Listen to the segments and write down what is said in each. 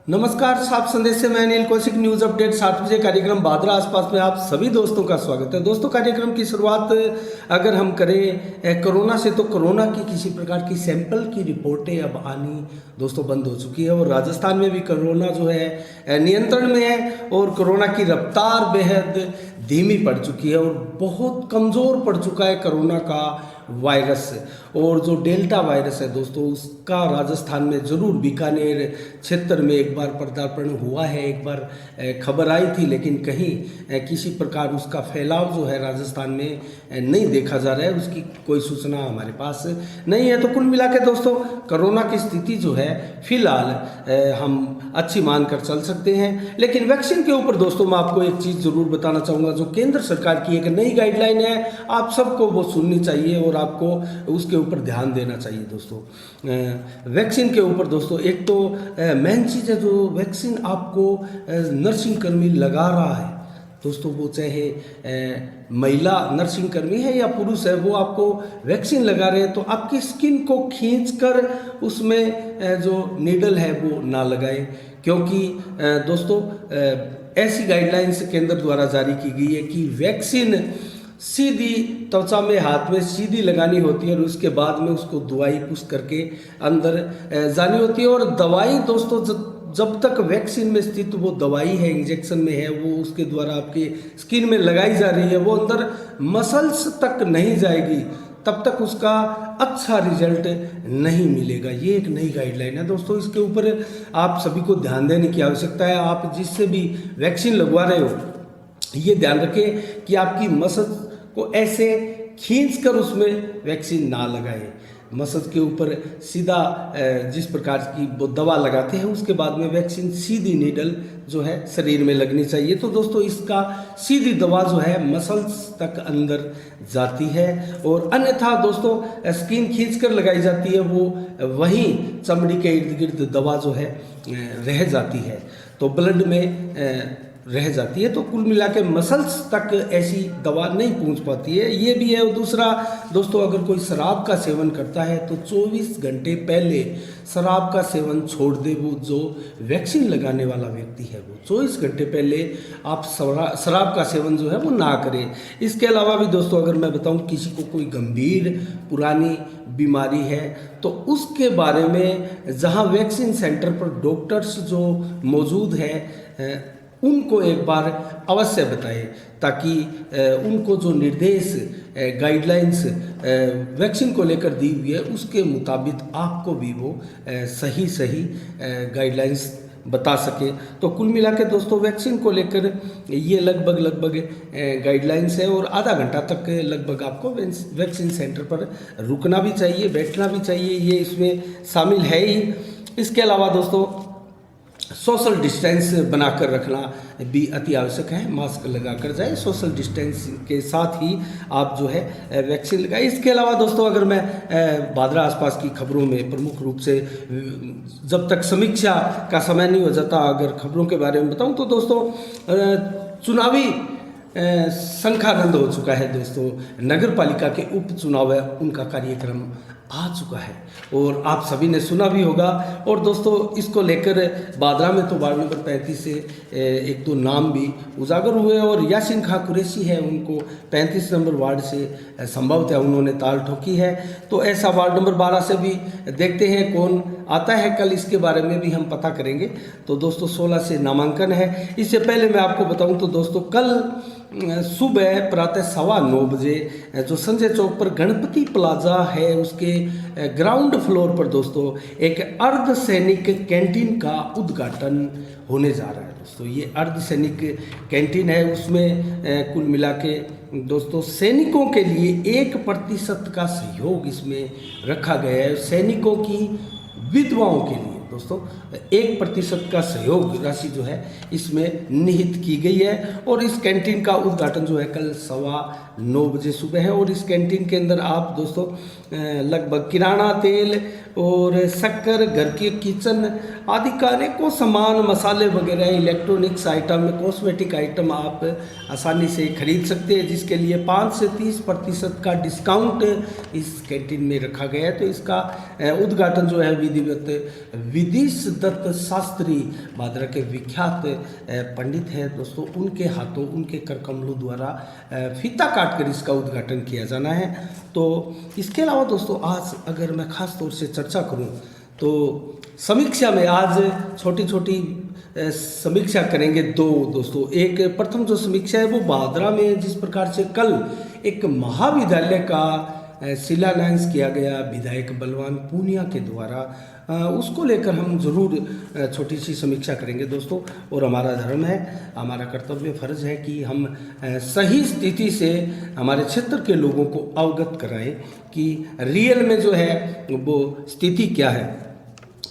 नमस्कार, साफ संदेश से मैं अनिल कौशिक। न्यूज़ अपडेट 7 बजे कार्यक्रम बादरा आसपास में आप सभी दोस्तों का स्वागत है। दोस्तों, कार्यक्रम की शुरुआत अगर हम करें कोरोना से, तो कोरोना की किसी प्रकार की सैंपल की रिपोर्टें अब आनी दोस्तों बंद हो चुकी है और राजस्थान में भी कोरोना जो है नियंत्रण में है और कोरोना की रफ्तार बेहद धीमी पड़ चुकी है और बहुत कमज़ोर पड़ चुका है कोरोना का वायरस। और जो डेल्टा वायरस है दोस्तों, उसका राजस्थान में ज़रूर बीकानेर क्षेत्र में एक बार पदार्पण हुआ है। एक बार खबर आई थी, लेकिन कहीं किसी प्रकार उसका फैलाव जो है राजस्थान में नहीं देखा जा रहा है, उसकी कोई सूचना हमारे पास नहीं है। तो कुल मिला के दोस्तों, कोरोना की स्थिति जो है फिलहाल हम अच्छी मान कर चल सकते हैं। लेकिन वैक्सीन के ऊपर दोस्तों मैं आपको एक चीज़ ज़रूर बताना चाहूँगा। जो केंद्र सरकार की एक नई गाइडलाइन है, आप सबको वो सुननी चाहिए और आपको उसके ऊपर ध्यान देना चाहिए दोस्तों। वैक्सीन के ऊपर दोस्तों एक तो मेन चीज़ है, जो वैक्सीन आपको नर्सिंग कर्मी लगा रहा है दोस्तों, वो चाहे महिला नर्सिंग कर्मी है या पुरुष है, वो आपको वैक्सीन लगा रहे हैं तो आपकी स्किन को खींचकर उसमें जो नीडल है वो ना लगाएं, क्योंकि दोस्तों ऐसी गाइडलाइंस केंद्र द्वारा जारी की गई है कि वैक्सीन सीधी त्वचा में हाथ में सीधी लगानी होती है और उसके बाद में उसको दवाई पुश करके अंदर जानी होती है। और दवाई दोस्तों जब तक वैक्सीन में स्थित वो दवाई है, इंजेक्शन में है, वो उसके द्वारा आपकी स्किन में लगाई जा रही है, वो अंदर मसल्स तक नहीं जाएगी, तब तक उसका अच्छा रिजल्ट नहीं मिलेगा। ये एक नई गाइडलाइन है दोस्तों, इसके ऊपर आप सभी को ध्यान देने की आवश्यकता है। आप जिससे भी वैक्सीन लगवा रहे हो, ये ध्यान रखें कि आपकी मसल को ऐसे खींचकर उसमें वैक्सीन ना लगाएं। मसल के ऊपर सीधा जिस प्रकार की वो दवा लगाते हैं, उसके बाद में वैक्सीन सीधी नीडल जो है शरीर में लगनी चाहिए। तो दोस्तों इसका सीधी दवा जो है मसल्स तक अंदर जाती है और अन्यथा दोस्तों स्किन खींचकर लगाई जाती है, वो वहीं चमड़ी के इर्द गिर्द दवा जो है रह जाती है, तो ब्लड में रह जाती है। तो कुल मिला के मसल्स तक ऐसी दवा नहीं पहुंच पाती है, ये भी है। और दूसरा दोस्तों, अगर कोई शराब का सेवन करता है तो 24 घंटे पहले शराब का सेवन छोड़ दे। वो जो वैक्सीन लगाने वाला व्यक्ति है, वो 24 घंटे पहले आप शराब का सेवन जो है वो ना करें। इसके अलावा भी दोस्तों, अगर मैं बताऊं किसी को कोई गंभीर पुरानी बीमारी है, तो उसके बारे में जहां वैक्सीन सेंटर पर डॉक्टर्स जो मौजूद हैं उनको एक बार अवश्य बताएं, ताकि उनको जो निर्देश गाइडलाइंस वैक्सीन को लेकर दी हुई है, उसके मुताबिक आपको भी वो सही गाइडलाइंस बता सके। तो कुल मिला के दोस्तों वैक्सीन को लेकर ये लगभग गाइडलाइंस है और आधा घंटा तक लगभग आपको वैक्सीन सेंटर पर रुकना भी चाहिए, बैठना भी चाहिए, ये इसमें शामिल है ही। इसके अलावा दोस्तों सोशल डिस्टेंस बनाकर रखना भी अति आवश्यक है। मास्क लगा कर जाए, सोशल डिस्टेंस के साथ ही आप जो है वैक्सीन लगाए। इसके अलावा दोस्तों, अगर मैं बादरा आसपास की खबरों में प्रमुख रूप से जब तक समीक्षा का समय नहीं हो जाता, अगर खबरों के बारे में बताऊं तो दोस्तों चुनावी शंखानंद हो चुका है दोस्तों। नगर पालिका के उपचुनाव है, उनका कार्यक्रम आ चुका है और आप सभी ने सुना भी होगा। और दोस्तों इसको लेकर बादरा में तो वार्ड नंबर 35 से एक दो नाम भी उजागर हुए और यासीन खां कुरैशी है, उनको 35 नंबर वार्ड से संभवतः उन्होंने ताल ठोकी है। तो ऐसा वार्ड नंबर 12 से भी देखते हैं कौन आता है, कल इसके बारे में भी हम पता करेंगे। तो दोस्तों 16 से नामांकन है। इससे पहले मैं आपको बताऊं तो दोस्तों कल सुबह प्रातः 9:15 बजे जो संजय चौक पर गणपति प्लाजा है, उसके ग्राउंड फ्लोर पर दोस्तों एक अर्ध सैनिक कैंटीन का उद्घाटन होने जा रहा है दोस्तों। ये अर्ध सैनिक कैंटीन है, उसमें कुल मिला के दोस्तों सैनिकों के लिए 1% का सहयोग इसमें रखा गया है। सैनिकों की विधवाओं के लिए दोस्तों 1% का सहयोग राशि जो है इसमें निहित की गई है। और इस कैंटीन का उद्घाटन जो है कल 9:15 बजे सुबह है। और इस कैंटीन के अंदर आप दोस्तों लगभग किराना तेल और शक्कर, घर के किचन आदि का अनेकों सामान, मसाले वगैरह, इलेक्ट्रॉनिक्स आइटम, कॉस्मेटिक आइटम आप आसानी से खरीद सकते हैं, जिसके लिए 5 से 30% का डिस्काउंट इस कैंटीन में रखा गया है। तो इसका उद्घाटन जो है विधिवत विदिश दत्त शास्त्री भादरा के विख्यात पंडित हैं दोस्तों, उनके हाथों, उनके कर कमलों द्वारा फीता काटकर इसका उद्घाटन किया जाना है। तो इसके अलावा दोस्तों आज अगर मैं खास तौर से चर्चा करूं तो समीक्षा में आज छोटी छोटी समीक्षा करेंगे दो दोस्तों। एक प्रथम जो समीक्षा है वो भादरा में जिस प्रकार से कल एक महाविद्यालय का शिलान्यास किया गया विधायक बलवान पूनिया के द्वारा, उसको लेकर हम जरूर छोटी सी समीक्षा करेंगे दोस्तों। और हमारा धर्म है, हमारा कर्तव्य फर्ज है कि हम सही स्थिति से हमारे क्षेत्र के लोगों को अवगत कराएं कि रियल में जो है वो स्थिति क्या है।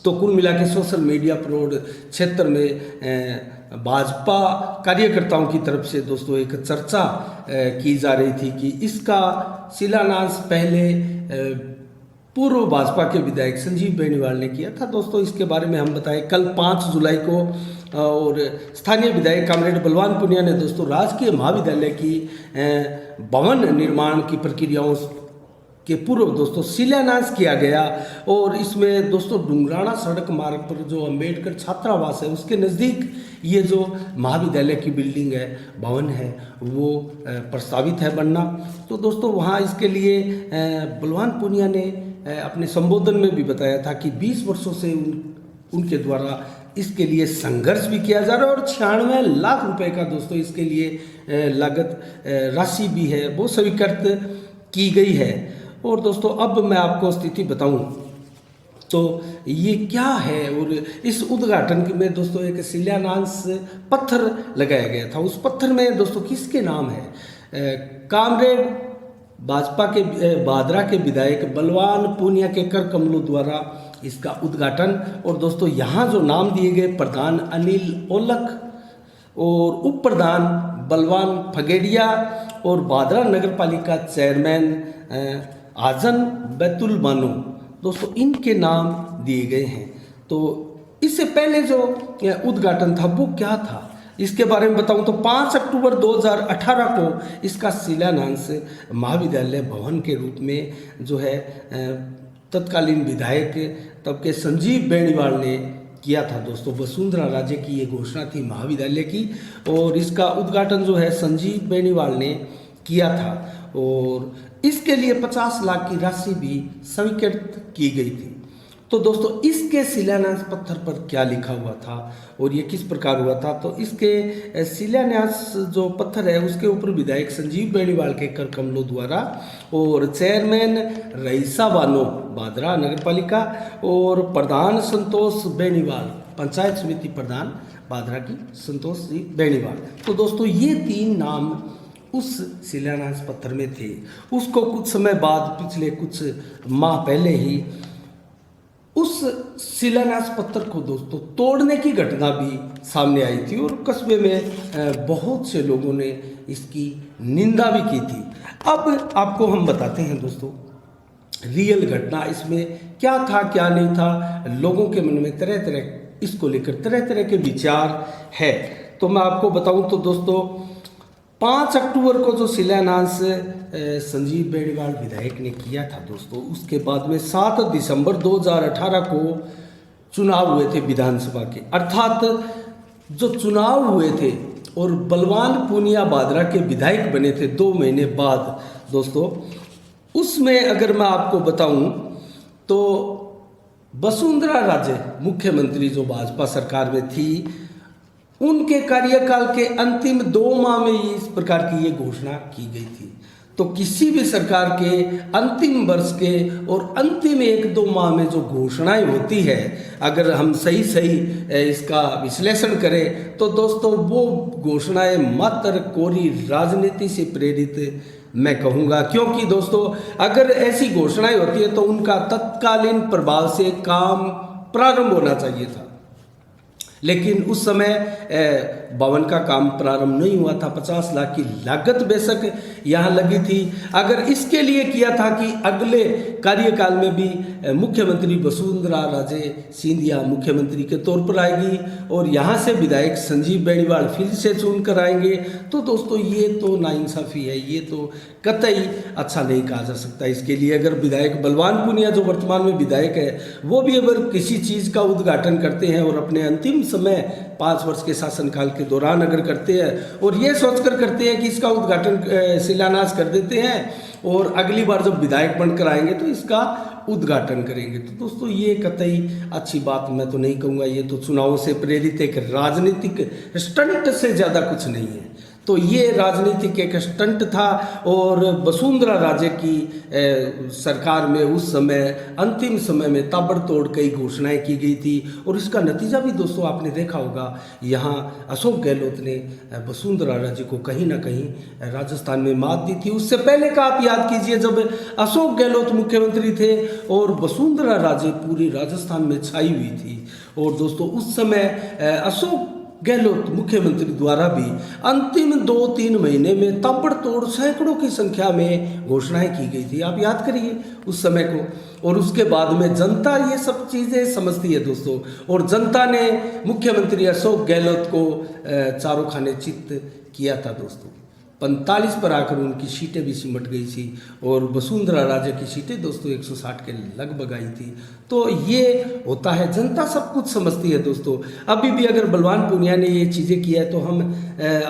तो कुल मिला के सोशल मीडिया पर क्षेत्र में भाजपा कार्यकर्ताओं की तरफ से दोस्तों एक चर्चा की जा रही थी कि इसका शिलान्यास पहले पूर्व भाजपा के विधायक संजीव बेनीवाल ने किया था दोस्तों। इसके बारे में हम बताएं, कल 5 जुलाई को और स्थानीय विधायक कॉमरेड बलवान पूनिया ने दोस्तों राजकीय महाविद्यालय की भवन निर्माण की प्रक्रियाओं के पूर्व दोस्तों शिलान्यास किया गया। और इसमें दोस्तों डुंगराना सड़क मार्ग पर जो अंबेडकर छात्रावास है उसके नज़दीक ये जो महाविद्यालय की बिल्डिंग है, भवन है, वो प्रस्तावित है बनना। तो दोस्तों वहाँ इसके लिए बलवान पूनिया ने अपने संबोधन में भी बताया था कि 20 वर्षों से उनके द्वारा इसके लिए संघर्ष भी किया जा रहा है और 96 लाख रुपए का दोस्तों इसके लिए लागत राशि भी है वो स्वीकृत की गई है। और दोस्तों अब मैं आपको स्थिति बताऊं तो ये क्या है। और इस उद्घाटन में दोस्तों एक शिलान्यास पत्थर लगाया गया था, उस पत्थर में दोस्तों किसके नाम है, कॉमरेड भाजपा के भादरा के विधायक बलवान पूनिया के कर कमलों द्वारा इसका उद्घाटन। और दोस्तों यहाँ जो नाम दिए गए, प्रधान अनिल ओलख और उप प्रधान बलवान फगेड़िया और भादरा नगर पालिका चेयरमैन आजन बैतुल बानो दोस्तों, इनके नाम दिए गए हैं। तो इससे पहले जो उद्घाटन था वो क्या था, इसके बारे में बताऊं तो 5 अक्टूबर 2018 को इसका शिलान्यास महाविद्यालय भवन के रूप में जो है तत्कालीन विधायक तब के संजीव बेनीवाल ने किया था दोस्तों। वसुंधरा राजे की ये घोषणा थी महाविद्यालय की और इसका उद्घाटन जो है संजीव बेनीवाल ने किया था और इसके लिए 50 लाख की राशि भी स्वीकृत की गई थी। तो दोस्तों इसके शिलान्यास पत्थर पर क्या लिखा हुआ था और ये किस प्रकार हुआ था, तो इसके शिलान्यास जो पत्थर है उसके ऊपर विधायक संजीव बेनीवाल के कर कमलों द्वारा और चेयरमैन रईसा बानो भादरा नगर पालिका और प्रधान संतोष बेनीवाल पंचायत समिति प्रधान भादरा की संतोष जी बेनीवाल, तो दोस्तों ये 3 नाम उस शिलान्यास पत्थर में थे। उसको कुछ समय बाद पिछले कुछ माह पहले ही उस शिलान्यास पत्थर को दोस्तों तोड़ने की घटना भी सामने आई थी और कस्बे में बहुत से लोगों ने इसकी निंदा भी की थी। अब आपको हम बताते हैं दोस्तों रियल घटना इसमें क्या था क्या नहीं था। लोगों के मन में तरह तरह इसको लेकर तरह तरह के विचार है। तो मैं आपको बताऊं तो दोस्तों 5 अक्टूबर को जो शिलान्यास संजीव बेनीवाल विधायक ने किया था दोस्तों, उसके बाद में 7 दिसंबर 2018 को चुनाव हुए थे विधानसभा के, अर्थात जो चुनाव हुए थे और बलवान पूनिया भादरा के विधायक बने थे 2 महीने बाद दोस्तों, उसमें अगर मैं आपको बताऊं तो वसुंधरा राजे मुख्यमंत्री जो भाजपा सरकार में थी, उनके कार्यकाल के अंतिम 2 माह में ही इस प्रकार की ये घोषणा की गई थी। तो किसी भी सरकार के अंतिम वर्ष के और अंतिम 1-2 माह में जो घोषणाएं होती है, अगर हम सही इसका विश्लेषण करें तो दोस्तों वो घोषणाएं मात्र कोरी राजनीति से प्रेरित मैं कहूँगा। क्योंकि दोस्तों अगर ऐसी घोषणाएं होती है तो उनका तत्कालीन प्रभाव से काम प्रारंभ होना चाहिए था। लेकिन उस समय भवन का काम प्रारंभ नहीं हुआ था। 50 लाख की लागत बेशक यहाँ लगी थी। अगर इसके लिए किया था कि अगले कार्यकाल में भी मुख्यमंत्री वसुंधरा राजे सिंधिया मुख्यमंत्री के तौर पर आएगी और यहाँ से विधायक संजीव बेनीवाल फिर से चुन कर आएंगे, तो दोस्तों ये तो नाइंसाफ़ी है, ये तो कतई अच्छा नहीं कहा जा सकता। इसके लिए अगर विधायक बलवान पूनिया जो वर्तमान में विधायक है वो भी अगर किसी चीज़ का उद्घाटन करते हैं और अपने अंतिम समय 5 वर्ष के शासनकाल के दौरान अगर करते हैं और ये सोचकर करते हैं कि इसका उद्घाटन शिलान्यास कर देते हैं और अगली बार जब विधायक बनकर आएंगे तो इसका उद्घाटन करेंगे, तो दोस्तों ये कतई अच्छी बात मैं तो नहीं कहूँगा। ये तो चुनाव से प्रेरित एक राजनीतिक स्टंट से ज़्यादा कुछ नहीं है। तो ये राजनीतिक एक स्टंट था और वसुंधरा राजे की सरकार में उस समय अंतिम समय में ताबड़तोड़ कई घोषणाएं की गई थी और इसका नतीजा भी दोस्तों आपने देखा होगा। यहाँ अशोक गहलोत ने वसुंधरा राजे को कहीं ना कहीं राजस्थान में मात दी थी। उससे पहले का आप याद कीजिए जब अशोक गहलोत मुख्यमंत्री थे और वसुंधरा राजे पूरे राजस्थान में छाई हुई थी और दोस्तों उस समय अशोक गहलोत मुख्यमंत्री द्वारा भी अंतिम 2-3 महीने में ताबड़तोड़ सैकड़ों की संख्या में घोषणाएं की गई थी। आप याद करिए उस समय को। और उसके बाद में जनता ये सब चीज़ें समझती है दोस्तों, और जनता ने मुख्यमंत्री अशोक गहलोत को चारों खाने चित्त किया था दोस्तों। 45 पर आकर उनकी सीटें भी सिमट गई थी और वसुंधरा राजे की सीटें दोस्तों 160 के लगभग आई थी। तो ये होता है, जनता सब कुछ समझती है दोस्तों। अभी भी अगर बलवान पूनिया ने ये चीज़ें किया है तो हम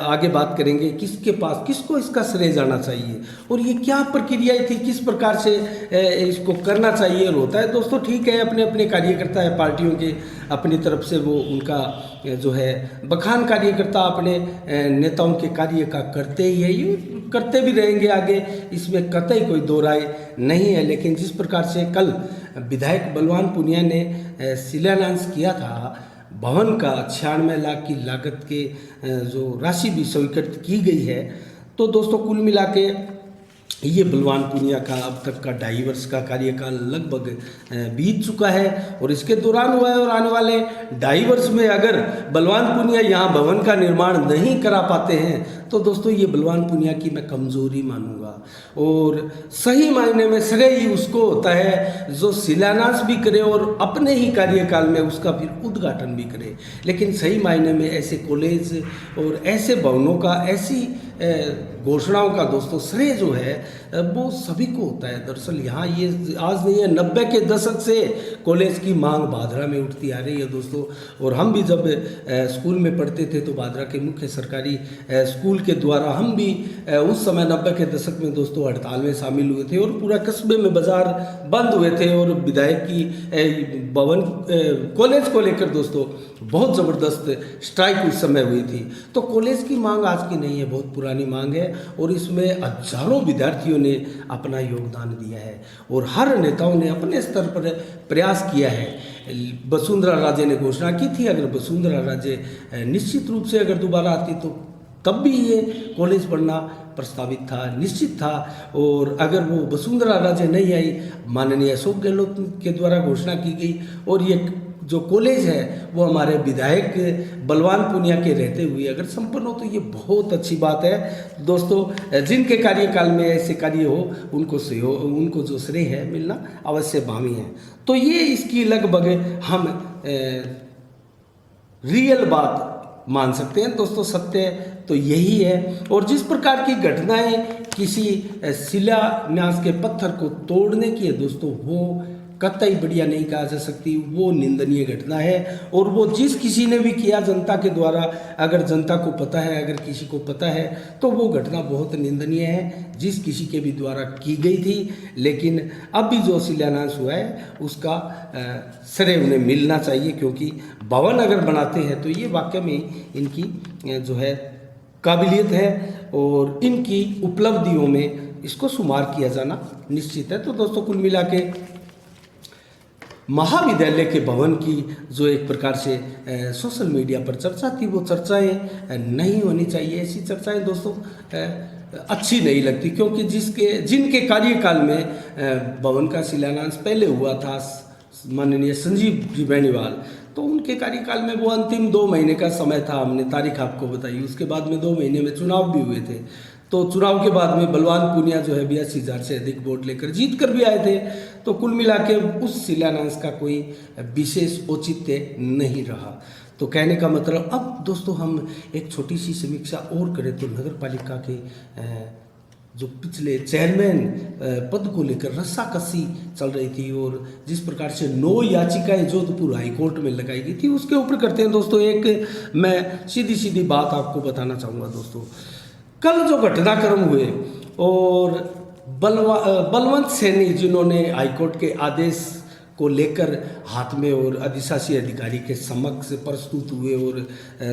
आगे बात करेंगे किसके पास किसको इसका श्रेय जाना चाहिए और ये क्या प्रक्रियाएं थी, किस प्रकार से इसको करना चाहिए और होता है। दोस्तों ठीक है, अपने अपने कार्यकर्ता है पार्टियों के, अपनी तरफ से वो उनका जो है बखान कार्यकर्ता अपने नेताओं के कार्य का करते ही है, ये करते भी रहेंगे आगे, इसमें कतई कोई दो राय नहीं है। लेकिन जिस प्रकार से कल विधायक बलवान पूनिया ने शिलान्यास किया था भवन का 96 लाख की लागत के जो राशि भी स्वीकृत की गई है, तो दोस्तों कुल मिला के ये बलवान पूनिया का अब तक का 2.5 वर्ष का कार्यकाल लगभग बीत चुका है और इसके दौरान हुआ है। और आने वाले 2.5 वर्ष में अगर बलवान पूनिया यहाँ भवन का निर्माण नहीं करा पाते हैं तो दोस्तों ये बलवान पूनिया की मैं कमज़ोरी मानूंगा। और सही मायने में श्रेय ही उसको होता है जो शिलान्यास भी करे और अपने ही कार्यकाल में उसका फिर उद्घाटन भी करे। लेकिन सही मायने में ऐसे कॉलेज और ऐसे भवनों का, ऐसी घोषणाओं का दोस्तों श्रेय जो है वो सभी को होता है। दरअसल यहाँ ये आज नहीं है, 90 के दशक से कॉलेज की मांग भादरा में उठती आ रही है दोस्तों। और हम भी जब स्कूल में पढ़ते थे तो भादरा के मुख्य सरकारी स्कूल के द्वारा हम भी उस समय 90 के दशक में दोस्तों हड़ताल में शामिल हुए थे और पूरा कस्बे में बाजार बंद हुए थे और विधायक की भवन कॉलेज को लेकर दोस्तों बहुत ज़बरदस्त स्ट्राइक उस समय हुई थी। तो कॉलेज की मांग आज की नहीं है, बहुत पुरानी मांग है और इसमें हजारों विद्यार्थियों ने अपना योगदान दिया है और हर नेताओं ने अपने स्तर पर प्रयास किया है। वसुंधरा राजे ने घोषणा की थी अगर वसुंधरा राजे निश्चित रूप से अगर दोबारा आती तो तब भी ये कॉलेज बनना प्रस्तावित था, निश्चित था। और अगर वो वसुंधरा राजे नहीं आई, माननीय अशोक गहलोत के द्वारा घोषणा की गई और ये जो कॉलेज है वो हमारे विधायक बलवान पूनिया के रहते हुए अगर संपन्न हो तो ये बहुत अच्छी बात है दोस्तों। जिनके कार्यकाल में ऐसे कार्य हो उनको जो श्रेय है मिलना अवश्य भावी है। तो ये इसकी लगभग हम रियल बात मान सकते हैं दोस्तों, सत्य तो यही है। और जिस प्रकार की घटनाएं किसी शिलान्यास के पत्थर को तोड़ने की है दोस्तों, वो कतई बढ़िया नहीं कहा जा सकती, वो निंदनीय घटना है। और वो जिस किसी ने भी किया जनता के द्वारा, अगर जनता को पता है, अगर किसी को पता है तो वो घटना बहुत निंदनीय है जिस किसी के भी द्वारा की गई थी। लेकिन अभी जो शिलान्यास हुआ है उसका श्रेय उन्हें मिलना चाहिए, क्योंकि भवन अगर बनाते हैं तो ये वाकई में इनकी जो है काबिलियत है और इनकी उपलब्धियों में इसको शुमार किया जाना निश्चित है। तो दोस्तों कुल मिला के महाविद्यालय के भवन की जो एक प्रकार से सोशल मीडिया पर चर्चा थी, वो चर्चाएं नहीं होनी चाहिए। ऐसी चर्चाएं दोस्तों अच्छी नहीं लगती, क्योंकि जिनके कार्यकाल में भवन का शिलान्यास पहले हुआ था माननीय संजीव जी बेनीवाल, तो उनके कार्यकाल में वो अंतिम 2 महीने का समय था, हमने तारीख आपको बताई। उसके बाद में 2 महीने में चुनाव भी हुए थे। तो चुनाव के बाद में बलवान पूनिया जो है 82,000 से अधिक वोट लेकर जीत कर भी आए थे। तो कुल मिला के उस शिलान्यास का कोई विशेष औचित्य नहीं रहा। तो कहने का मतलब, अब दोस्तों हम एक छोटी सी समीक्षा और करें तो नगर पालिका के जो पिछले चेयरमैन पद को लेकर रस्साकसी चल रही थी और जिस प्रकार से 9 याचिकाएं जोधपुर हाईकोर्ट में लगाई गई थी, उसके ऊपर करते हैं दोस्तों। एक मैं सीधी सीधी बात आपको बताना चाहूँगा दोस्तों। कल जो घटनाक्रम हुए और बलवंत सैनी जिन्होंने हाईकोर्ट के आदेश को लेकर हाथ में और अधिशासी अधिकारी के समक्ष प्रस्तुत हुए और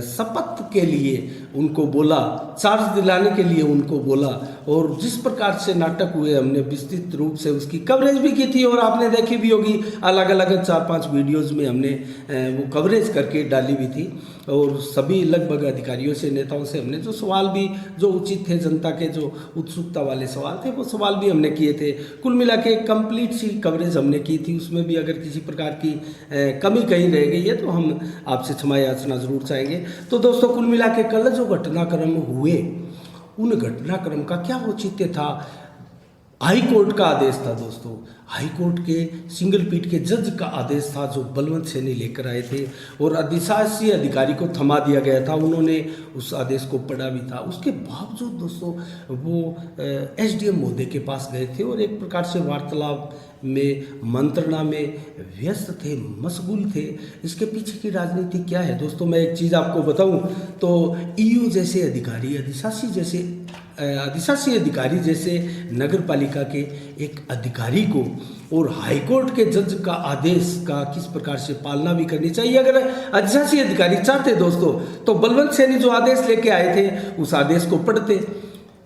शपथ के लिए उनको बोला, चार्ज दिलाने के लिए उनको बोला, और जिस प्रकार से नाटक हुए हमने विस्तृत रूप से उसकी कवरेज भी की थी और आपने देखी भी होगी। अलग अलग 4-5 वीडियोज़ में हमने वो कवरेज करके डाली भी थी और सभी लगभग अधिकारियों से, नेताओं से हमने जो सवाल भी जो उचित थे, जनता के जो उत्सुकता वाले सवाल थे, वो सवाल भी हमने किए थे। कुल मिला के कंप्लीट सी कवरेज हमने की थी। उसमें भी अगर किसी प्रकार की कमी कहीं रह गई है तो हम आपसे क्षमा याचना जरूर चाहेंगे। तो दोस्तों कुल मिला के कल जो घटनाक्रम हुए, उन घटनाक्रम का क्या औचित्य था? हाई कोर्ट का आदेश था दोस्तों, हाई कोर्ट के सिंगल पीठ के जज का आदेश था जो बलवंत सैनी लेकर आए थे और अधिशासी अधिकारी को थमा दिया गया था। उन्होंने उस आदेश को पढ़ा भी था। उसके बावजूद दोस्तों वो एसडीएम महोदय के पास गए थे और एक प्रकार से वार्तालाप में, मंत्रणा में व्यस्त थे, मशगूल थे। इसके पीछे की राजनीति क्या है दोस्तों? मैं एक चीज़ आपको बताऊं तो ईओ जैसे अधिकारी, अधिशासी अधिकारी जैसे नगर पालिका के एक अधिकारी को और हाईकोर्ट के जज का आदेश का किस प्रकार से पालना भी करनी चाहिए। अगर अधिशासी अधिकारी चाहते दोस्तों तो बलवंत सैनी जो आदेश लेके आए थे उस आदेश को पढ़ते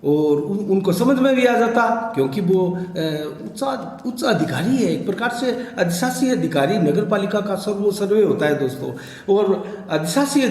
और उनको समझ में भी आ जाता, क्योंकि वो उच्च अधिकारी है। एक प्रकार से अधिशासी अधिकारी नगर पालिका का सर्वे होता है दोस्तों। और अधिशासी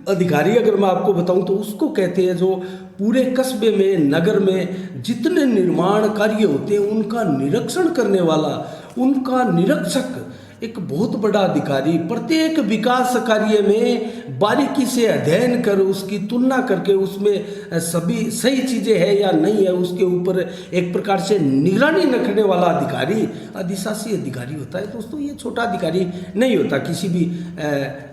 अधिकारी अगर मैं आपको बताऊं तो उसको कहते हैं जो पूरे कस्बे में, नगर में जितने निर्माण कार्य होते हैं उनका निरीक्षण करने वाला, उनका निरीक्षक, एक बहुत बड़ा अधिकारी। प्रत्येक विकास कार्य में बारीकी से अध्ययन कर उसकी तुलना करके उसमें सभी सही चीज़ें हैं या नहीं है, उसके ऊपर एक प्रकार से निगरानी रखने वाला अधिकारी अधिशासी अधिकारी होता है दोस्तों। ये छोटा अधिकारी नहीं होता। किसी भी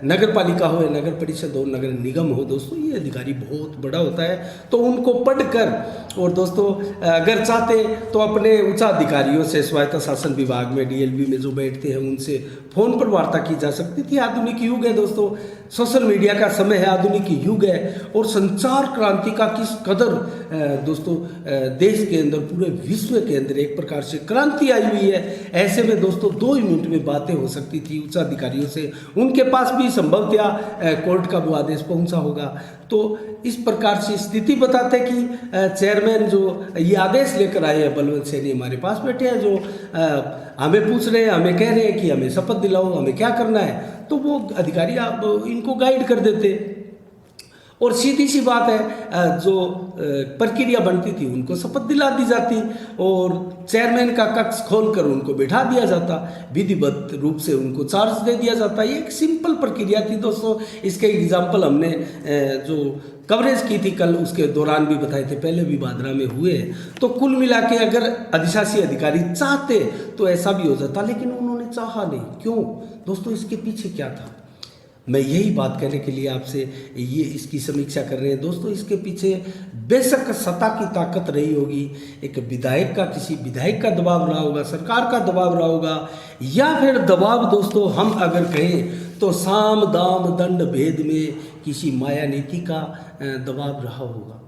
नगर पालिका हो, नगर परिषद हो, नगर निगम हो दोस्तों, ये अधिकारी बहुत बड़ा होता है। तो उनको पढ़कर और दोस्तों अगर चाहते तो अपने उच्च अधिकारियों से, स्वायत्त शासन विभाग में, डीएलबी में जो बैठते हैं उनसे फोन पर वार्ता की जा सकती थी। आधुनिक युग है दोस्तों, सोशल मीडिया का समय है, आधुनिक युग है और संचार क्रांति का किस कदर दोस्तों देश के अंदर, पूरे विश्व के अंदर एक प्रकार से क्रांति आई हुई है। ऐसे में दोस्तों 2 मिनट में बातें हो सकती थी उच्च अधिकारियों से। उनके पास भी संभव था कोर्ट का वो आदेश पहुंचा होगा। तो इस प्रकार से स्थिति बताते कि चेयरमैन जो ये आदेश लेकर आए हैं, बलवंत सैनी हमारे पास बैठे हैं, जो हमें पूछ रहे हैं, हमें कह रहे हैं कि हमें शपथ दिलाओ, हमें क्या करना है। तो वो अधिकारी आप इनको गाइड कर देते और सीधी सी बात है, जो प्रक्रिया बनती थी उनको शपथ दिला दी जाती और चेयरमैन का कक्ष खोलकर उनको बैठा दिया जाता, विधिवत रूप से उनको चार्ज दे दिया जाता। ये एक सिंपल प्रक्रिया थी दोस्तों। इसके एग्जाम्पल हमने जो कवरेज की थी कल, उसके दौरान भी बताए थे, पहले भी बांद्रा में हुए हैं। तो कुल मिला के अगर अधिशासी अधिकारी चाहते तो ऐसा भी हो जाता, लेकिन उन्होंने चाहा नहीं। क्यों दोस्तों? इसके पीछे क्या था? मैं यही बात करने के लिए आपसे ये इसकी समीक्षा कर रहे हैं दोस्तों। इसके पीछे बेशक सत्ता की ताकत रही होगी, एक विधायक का, किसी विधायक का दबाव रहा होगा, सरकार का दबाव रहा होगा, या फिर दबाव दोस्तों हम अगर कहें तो साम दाम दंड भेद में किसी माया नीति का दबाव रहा होगा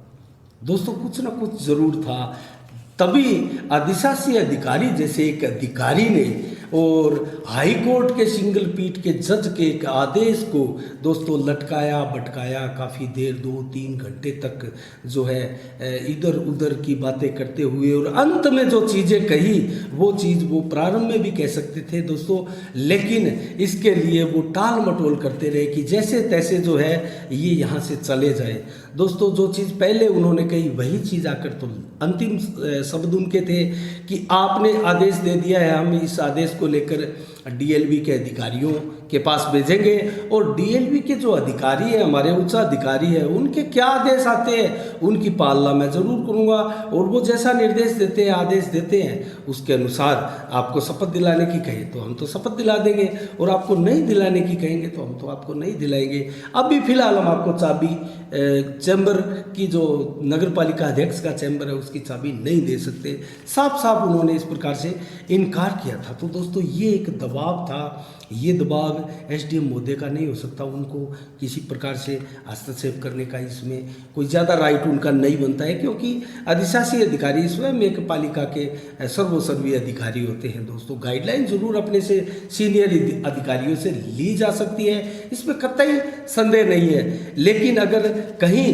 दोस्तों। कुछ ना कुछ जरूर था, तभी अधिशासी अधिकारी जैसे एक अधिकारी ने और हाई कोर्ट के सिंगल पीठ के जज के एक आदेश को दोस्तों लटकाया भटकाया काफ़ी देर, 2-3 घंटे तक जो है इधर उधर की बातें करते हुए, और अंत में जो चीज़ें कही वो चीज़ वो प्रारंभ में भी कह सकते थे दोस्तों, लेकिन इसके लिए वो टाल मटोल करते रहे कि जैसे तैसे जो है ये यहाँ से चले जाए। दोस्तों जो चीज़ पहले उन्होंने कही वही चीज़ आकर तो अंतिम शब्द उनके थे कि आपने आदेश दे दिया है, हम इस आदेश को लेकर डीएलबी के अधिकारियों के पास भेजेंगे और डीएलवी के जो अधिकारी हैं, हमारे उच्च अधिकारी हैं, उनके क्या आदेश आते हैं उनकी पालना मैं ज़रूर करूँगा और वो जैसा निर्देश देते हैं, आदेश देते हैं, उसके अनुसार आपको शपथ दिलाने की कहे तो हम तो शपथ दिला देंगे और आपको नहीं दिलाने की कहेंगे तो हम तो आपको नहीं दिलाएंगे। अभी फिलहाल हम आपको चाबी चैम्बर की जो नगर पालिका अध्यक्ष का चैम्बर है उसकी चाबी नहीं दे सकते। साफ साफ उन्होंने इस प्रकार से इनकार किया था। तो दोस्तों ये एक दबाव था, ये दबाव एसडीएम महोदय का नहीं हो सकता, उनको किसी प्रकार से हस्तक्षेप करने का इसमें कोई ज़्यादा राइट उनका नहीं बनता है, क्योंकि अधिशासी अधिकारी स्वयं एक पालिका के सर्वोसर्वी अधिकारी होते हैं। दोस्तों गाइडलाइन जरूर अपने से सीनियर अधिकारियों से ली जा सकती है, इसमें कतई संदेह नहीं है, लेकिन अगर कहीं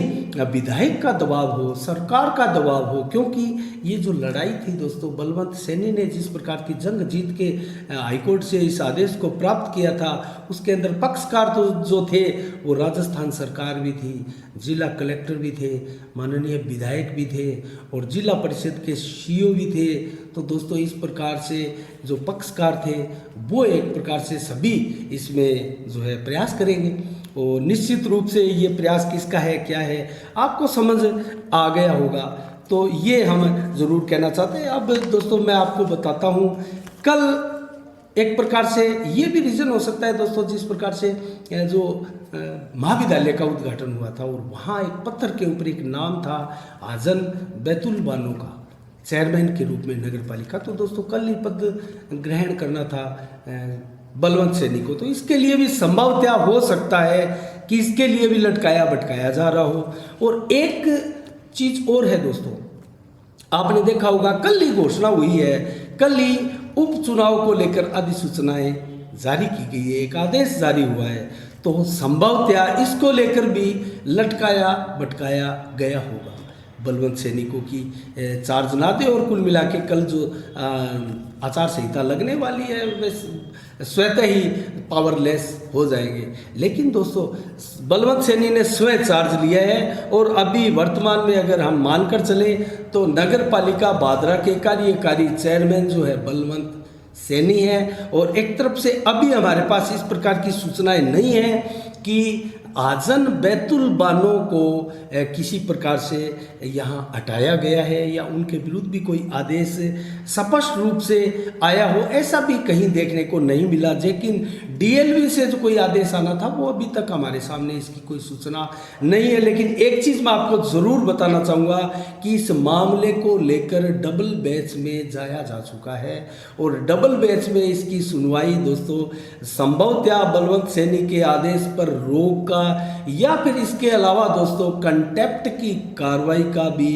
विधायक का दबाव हो, सरकार का दबाव हो, क्योंकि ये जो लड़ाई थी दोस्तों, बलवंत सैनी ने जिस प्रकार की जंग जीत के हाईकोर्ट से इस आदेश को प्राप्त किया था, उसके अंदर पक्षकार तो जो थे वो राजस्थान सरकार भी थी, जिला कलेक्टर भी थे, माननीय विधायक भी थे और जिला परिषद के सीईओ भी थे। तो दोस्तों इस प्रकार से जो पक्षकार थे वो एक प्रकार से सभी इसमें जो है प्रयास करेंगे और निश्चित रूप से ये प्रयास किसका है, क्या है, आपको समझ आ गया होगा। तो ये हम ज़रूर कहना चाहते हैं। अब दोस्तों मैं आपको बताता हूँ, कल एक प्रकार से ये भी रीज़न हो सकता है दोस्तों, जिस प्रकार से जो महाविद्यालय का उद्घाटन हुआ था और वहाँ एक पत्थर के ऊपर एक नाम था हाजन बैतुल बानो का चेयरमैन के रूप में नगर पालिका। तो दोस्तों कल ही पद ग्रहण करना था बलवंत सैनी को, तो इसके लिए भी संभवतः हो सकता है कि इसके लिए भी लटकाया भटकाया जा रहा हो। और एक चीज और है दोस्तों, आपने देखा होगा कल ही घोषणा हुई है, कल ही उपचुनाव को लेकर अधिसूचनाएं जारी की गई है, एक आदेश जारी हुआ है, तो संभवतः इसको लेकर भी लटकाया भटकाया गया होगा बलवंत सैनी को कि चार्ज ना दे और कुल मिला के कल जो आचार संहिता लगने वाली है वे स्वतः ही पावरलेस हो जाएंगे। लेकिन दोस्तों बलवंत सैनी ने स्वयं चार्ज लिया है और अभी वर्तमान में अगर हम मानकर चले तो नगर पालिका बादरा के कार्यकारी चेयरमैन जो है बलवंत सैनी है। और एक तरफ से अभी हमारे पास इस प्रकार की सूचनाएं नहीं है कि आजन बैतुल बानो को किसी प्रकार से यहाँ हटाया गया है या उनके विरुद्ध भी कोई आदेश स्पष्ट रूप से आया हो, ऐसा भी कहीं देखने को नहीं मिला। लेकिन डीएलवी से जो कोई आदेश आना था वो अभी तक हमारे सामने इसकी कोई सूचना नहीं है। लेकिन एक चीज़ मैं आपको ज़रूर बताना चाहूँगा कि इस मामले को लेकर डबल बेंच में जाया जा चुका है और डबल बेंच में इसकी सुनवाई दोस्तों संभवतः बलवंत सैनी के आदेश पर रोक का या फिर इसके अलावा दोस्तों कंटेप्ट की कार्रवाई का भी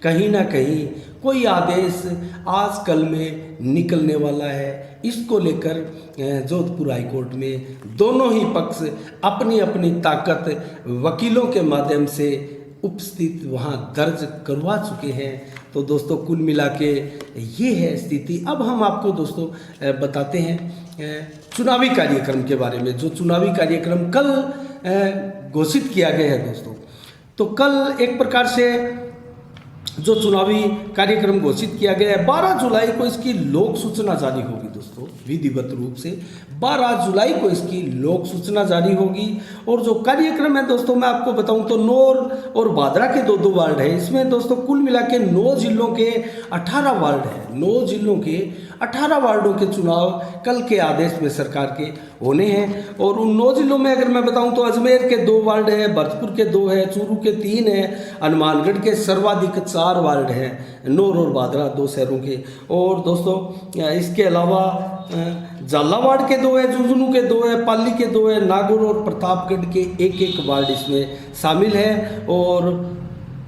कहीं ना कहीं कोई आदेश आज कल में निकलने वाला है। इसको लेकर जोधपुर हाईकोर्ट में दोनों ही पक्ष अपनी अपनी ताकत वकीलों के माध्यम से उपस्थित वहाँ दर्ज करवा चुके हैं। तो दोस्तों कुल मिला के ये है स्थिति। अब हम आपको दोस्तों बताते हैं चुनावी कार्यक्रम के बारे में। जो चुनावी कार्यक्रम कल घोषित किया गया है दोस्तों, तो कल एक प्रकार से जो चुनावी कार्यक्रम घोषित किया गया है 12 जुलाई को इसकी लोक सूचना जारी होगी दोस्तों, विधिवत रूप से 12 जुलाई को इसकी लोक सूचना जारी होगी। और जो कार्यक्रम है दोस्तों मैं आपको बताऊं तो नौर और बादरा के दो वार्ड है, इसमें दोस्तों कुल मिला के 9 जिलों के 18 वार्ड है, 9 जिलों के 18 वार्डों के चुनाव कल के आदेश में सरकार के होने हैं। और उन 9 जिलों में अगर मैं बताऊं तो अजमेर के 2 वार्ड है, भरतपुर के 2 है, चूरू के 3 है, हनुमानगढ़ के सर्वाधिक 4 वार्ड हैं, नौर और बादरा 2 शहरों के। और दोस्तों इसके अलावा झालावाड़ के 2 है, झुंझुनू के 2 है, पाली के 2 है, नागौर और प्रतापगढ़ के 1-1 वार्ड इसमें शामिल है। और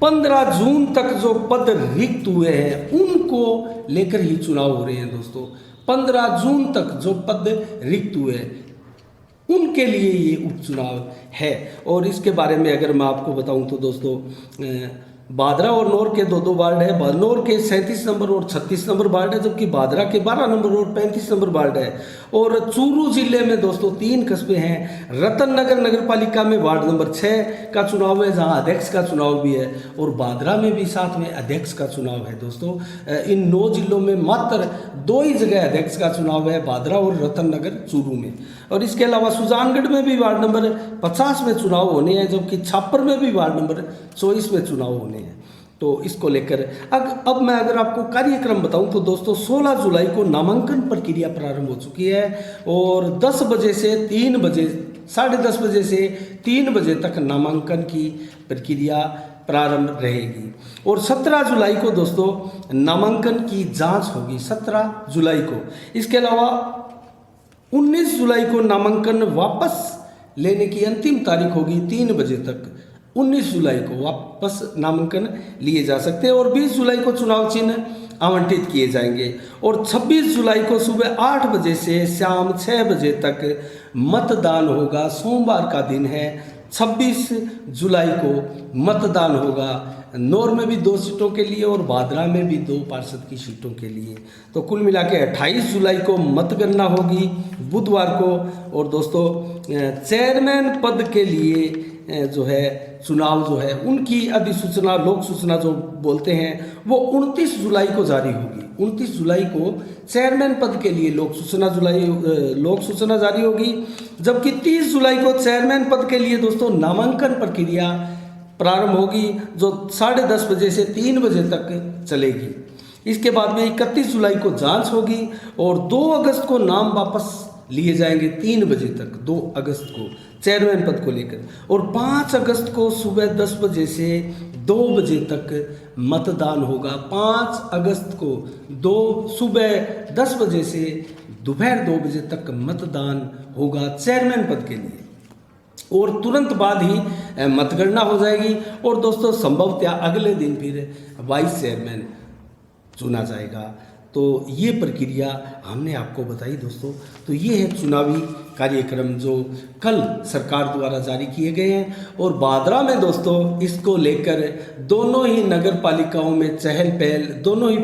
15 जून तक जो पद रिक्त हुए हैं उनको लेकर ही चुनाव हो रहे हैं दोस्तों। 15 जून तक जो पद रिक्त हुए हैं उनके लिए ये उपचुनाव है। और इसके बारे में अगर मैं आपको बताऊं तो दोस्तों बादरा और नौर के 2 वार्ड है, नौर के 37 नंबर और 36 नंबर वार्ड है, जबकि बादरा के 12 नंबर और 35 नंबर वार्ड है। और चूरू जिले में दोस्तों 3 कस्बे हैं, रतन नगर नगर पालिका में वार्ड नंबर 6 का चुनाव है जहां अध्यक्ष का चुनाव भी है, और बादरा में भी साथ में अध्यक्ष का चुनाव है दोस्तों। इन 9 जिलों में मात्र 2 ही जगह अध्यक्ष का चुनाव है, बादरा और रतन नगर चूरू में। और इसके अलावा सुजानगढ़ में भी वार्ड नंबर 50 में चुनाव होने हैं, जबकि छापर में भी वार्ड नंबर 24 में चुनाव होने हैं। तो इसको लेकर अब मैं अगर आपको कार्यक्रम बताऊं तो दोस्तों 16 जुलाई को नामांकन प्रक्रिया प्रारंभ हो चुकी है और 10 बजे से 3 बजे 10:30 बजे से 3 बजे तक नामांकन की प्रक्रिया प्रारंभ रहेगी। और 17 जुलाई को दोस्तों नामांकन की जांच होगी, 17 जुलाई को। इसके अलावा 19 जुलाई को नामांकन वापस लेने की अंतिम तारीख होगी 3 बजे तक। 19 जुलाई को वापस नामांकन लिए जा सकते हैं और 20 जुलाई को चुनाव चिन्ह आवंटित किए जाएंगे और 26 जुलाई को सुबह 8 बजे से शाम 6 बजे तक मतदान होगा। सोमवार का दिन है, 26 जुलाई को मतदान होगा। नौर में भी 2 सीटों के लिए और भादरा में भी 2 पार्षद की सीटों के लिए। तो कुल मिला के 28 जुलाई को मतगणना होगी बुधवार को। और दोस्तों चेयरमैन पद के लिए जो है चुनाव जो है उनकी अधिसूचना लोक सूचना जो बोलते हैं वो 29 जुलाई को जारी होगी। 29 जुलाई को चेयरमैन पद के लिए लोक सूचना जारी होगी, जबकि 30 जुलाई को चेयरमैन पद के लिए दोस्तों नामांकन प्रक्रिया प्रारंभ होगी जो 10:30 बजे से 3 बजे तक चलेगी। इसके बाद में 31 जुलाई को जांच होगी और 2 अगस्त को नाम वापस लिए जाएंगे 3 बजे तक, 2 अगस्त को चेयरमैन पद को लेकर। और 5 अगस्त को सुबह 10 बजे से 2 बजे तक मतदान होगा। 5 अगस्त को सुबह 10 बजे से दोपहर 2 बजे तक मतदान होगा चेयरमैन पद के लिए और तुरंत बाद ही मतगणना हो जाएगी। और दोस्तों संभवतः अगले दिन फिर वाइस चेयरमैन चुना जाएगा। तो ये प्रक्रिया हमने आपको बताई दोस्तों। तो ये है चुनावी कार्यक्रम जो कल सरकार द्वारा जारी किए गए हैं। और भादरा में दोस्तों इसको लेकर दोनों ही नगर पालिकाओं में चहल पहल, दोनों ही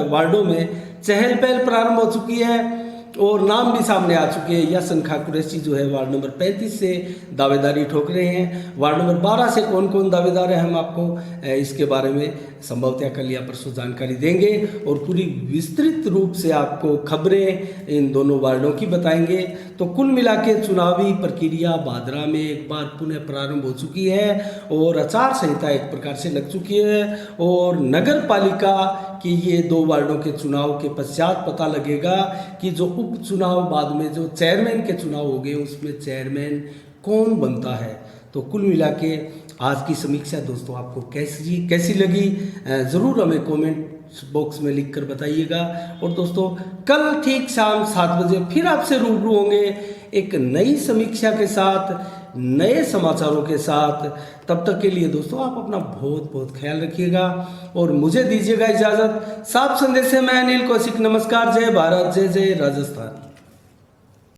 वार्डों में चहल पहल प्रारंभ हो चुकी है और नाम भी सामने आ चुके हैं। यासिन खां कुरैशी जो है वार्ड नंबर 35 से दावेदारी ठोक रहे हैं। वार्ड नंबर 12 से कौन कौन दावेदार है हम आपको इसके बारे में संभवतः कल या परसों जानकारी देंगे और पूरी विस्तृत रूप से आपको खबरें इन दोनों वार्डों की बताएंगे। तो कुल मिला के चुनावी प्रक्रिया भादरा में एक बार पुनः प्रारंभ हो चुकी है और आचार संहिता एक प्रकार से लग चुकी है और नगर पालिका कि ये 2 वार्डों के चुनाव के पश्चात पता लगेगा कि जो उपचुनाव बाद में जो चेयरमैन के चुनाव हो गए उसमें चेयरमैन कौन बनता है। तो कुल मिला के आज की समीक्षा दोस्तों आपको कैसी लगी ज़रूर हमें कमेंट बॉक्स में लिखकर बताइएगा। और दोस्तों कल ठीक शाम 7 बजे फिर आपसे रूबरू होंगे एक नई समीक्षा के साथ, नए समाचारों के साथ। तब तक के लिए दोस्तों आप अपना बहुत बहुत ख्याल रखिएगा और मुझे दीजिएगा इजाज़त। साफ संदेश से मैं अनिल कौशिक, नमस्कार, जय भारत, जय जय राजस्थान।